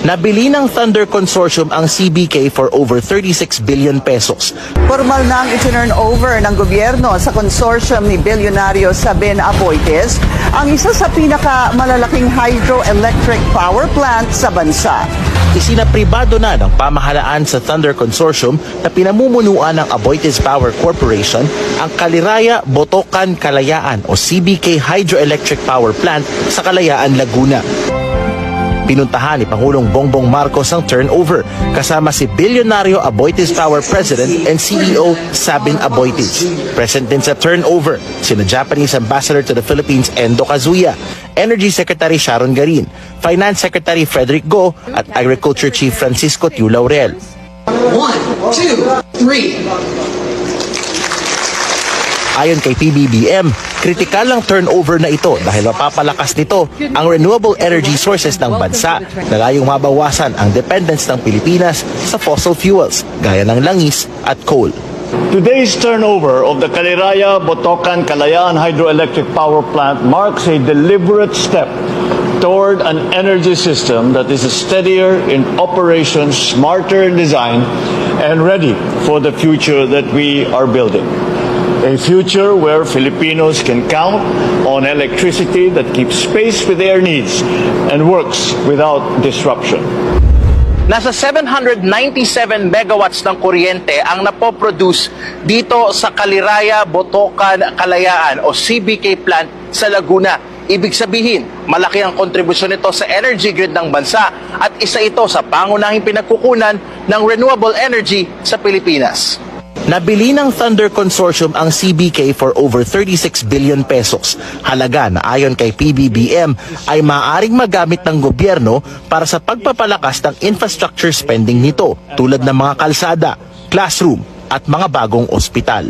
Nabili ng Thunder Consortium ang CBK for over 36 billion pesos. Formal na ang itinurn over ng gobyerno sa consortium ni bilyonaryo Sabin Aboitiz, ang isa sa pinakamalalaking hydroelectric power plant sa bansa. Isinapribado na ng pamahalaan sa Thunder Consortium na pinamumunuan ng Aboitiz Power Corporation ang Caliraya Botocan Kalayaan o CBK Hydroelectric Power Plant sa Kalayaan, Laguna. Pinuntahan ni Pangulong Bongbong Marcos ang turnover kasama si bilyonaryo Aboitiz Power President and CEO Sabin Aboitiz. Present din sa turnover sina Japanese Ambassador to the Philippines Endo Kazuya, Energy Secretary Sharon Garin, Finance Secretary Frederick Go at Agriculture Chief Francisco Tiu Laurel. 1, 2, 3. Ayon kay PBBM, kritikal ang turnover na ito dahil mapapalakas nito ang renewable energy sources ng bansa na layong mabawasan ang dependence ng Pilipinas sa fossil fuels gaya ng langis at coal. Today's turnover of the Caliraya Botocan Kalayaan Hydroelectric Power Plant marks a deliberate step toward an energy system that is steadier in operation, smarter in design, and ready for the future that we are building. A future where Filipinos can count on electricity that keeps pace with their needs and works without disruption. Nasa 797 megawatts ng kuryente ang napoproduce dito sa Caliraya Botocan Kalayaan o CBK plant sa Laguna. Ibig sabihin, malaki ang kontribusyon nito sa energy grid ng bansa at isa ito sa pangunahing pinagkukunan ng renewable energy sa Pilipinas. Nabili ng Thunder Consortium ang CBK for over 36 billion pesos. Halaga na ayon kay PBBM ay maaaring magamit ng gobyerno para sa pagpapalakas ng infrastructure spending nito tulad ng mga kalsada, classroom at mga bagong ospital.